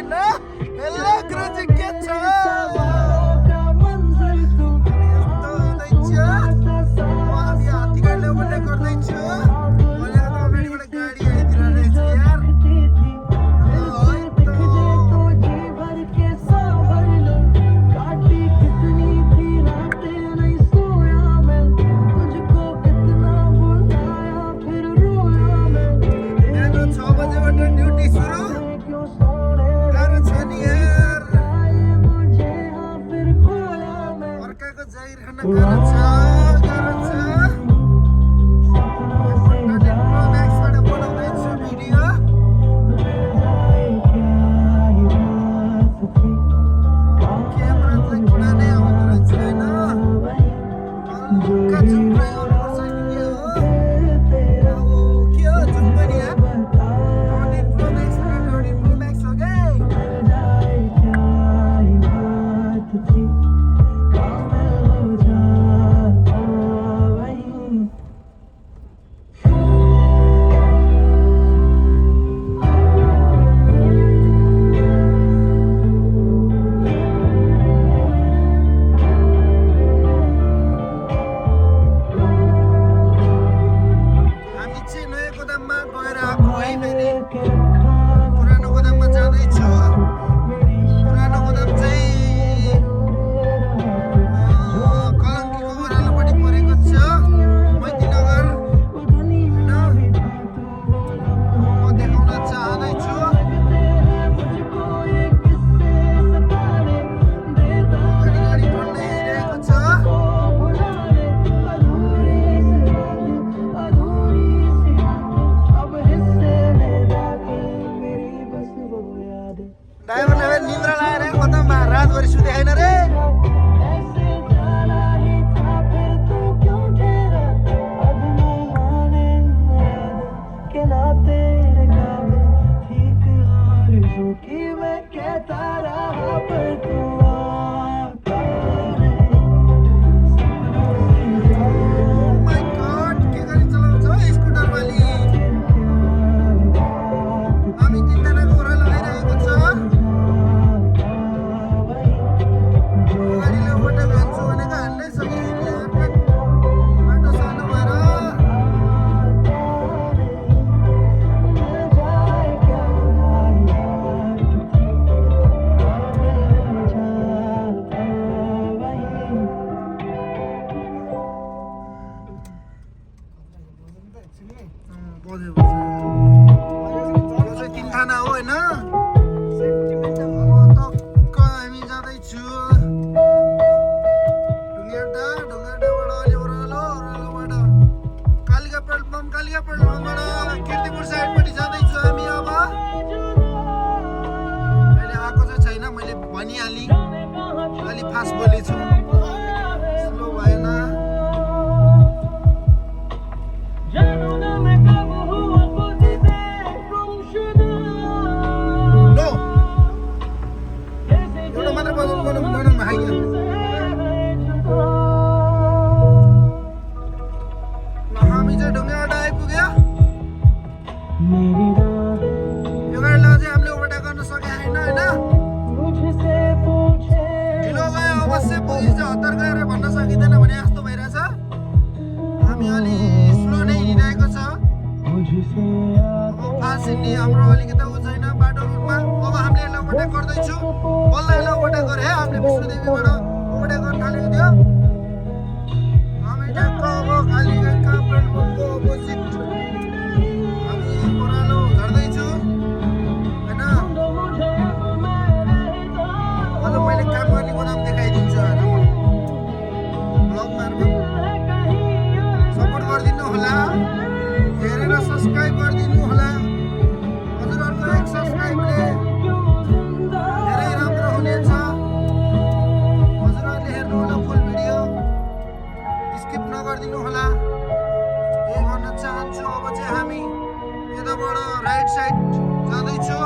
होइन हेलो गुरुजी के छ हामी हात्ती गाडीले ओभरटेक गर्दैछु मैले त अगाडिबाट गाडी आइदिएर रहेछ यार ड्राइभरले निद्रा लाएर खतम रातभरि सुते छैन रे तिनखाना हो होइन टक्क हामी जाँदैछु ढुङ्गाडाबाट अलि ओह्रालोबाट कालिका पेट्रोल पम्पबाट कीर्तिपुर साइडपट्टि जाँदैछु हामी अब अहिले आएको चाहिँ छैन मैले भनिहालेँ अलि फास्ट बोलेछु स्लो भएन हामी चाहिँ ढुङ्गाबाट आइपुग्यो यो गाडीलाई चाहिँ हामीले ओभरटेक गर्न सकेको छैन होइन ढिलो गयो अवश्य पुलिस चाहिँ हतार गएर भन्न सकिँदैन भने जस्तो भइरहेछ हामी अलि स्लो नै हिँडिरहेको छ फास्ट हिँड्ने हाम्रो अलिकति उ छैन बाटो रुटमा अब हामीले यसलाई ओभरटेक गर्दैछु बल्ल यसलाई ओभरटेक गरे है हामीले विष्णुदेवीबाट ओभरटेक गर्न थालेको थियो हामी ठ्याक्क अब कालीगढका पेट्रोल पम्पको अपोजिट हामी ओह्रालो झर्दैछु होइन अझ मैले काम गर्ने गोदाम देखाइदिन्छु ब्लग मार्फत सपोर्ट गरिदिनु होला हेरेर सब्सक्राइब गरिदिनु होला हजुरहरूको एक सब्सक्राइबले धेरै राम्रो हुनेछ हजुरहरूले हेर्नु होला फुल भिडियो स्किप नगरिदिनु होला यही भन्न चाहन्छु अब चाहिँ हामी यताबाट राइट साइड जाँदैछु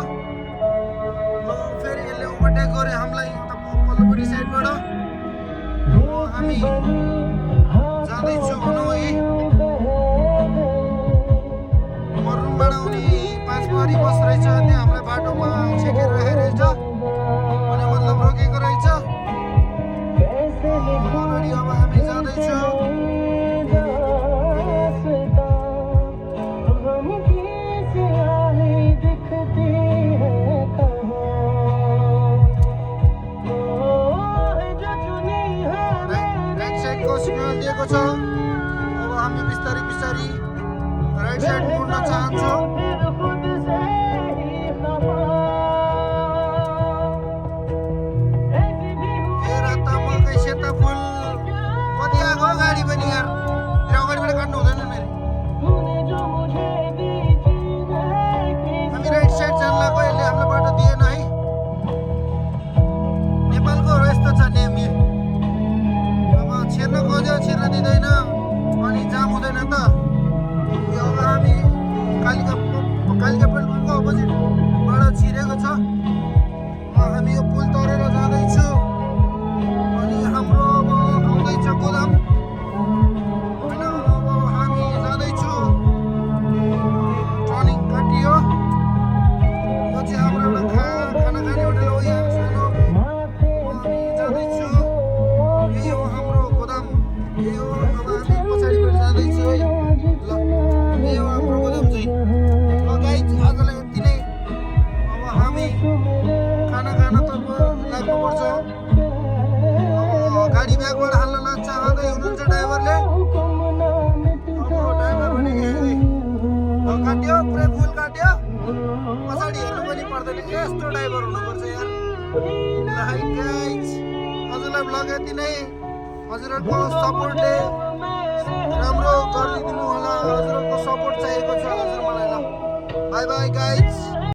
फेरि यसले ओभरटेक गऱ्यो हामीलाई उता पल्लोपट्टि साइडबाट हामी जाँदैछु भनौँ है मरुङबाट आउने 5 बस रहेछ त्यहाँ हामीलाई बाटोमा छेकेर राखेको रहेछ ब्याकबाट हाल्न चाहँदै हुनुहुन्छ ड्राइभरले। ड्राइभर पनि काट्यो, पुरै फुल काट्यो। पछाडि हेर्नु पनि पर्दैन, यस्तो ड्राइभर हुनुपर्छ यार। हजुरलाई भ्लग यति नै। हजुरहरूको सपोर्टले राम्रो गरिदिनु होला। हजुरहरूको सपोर्ट चाहिएको छ हजुर मलाई। ल बाई बाई गाइज।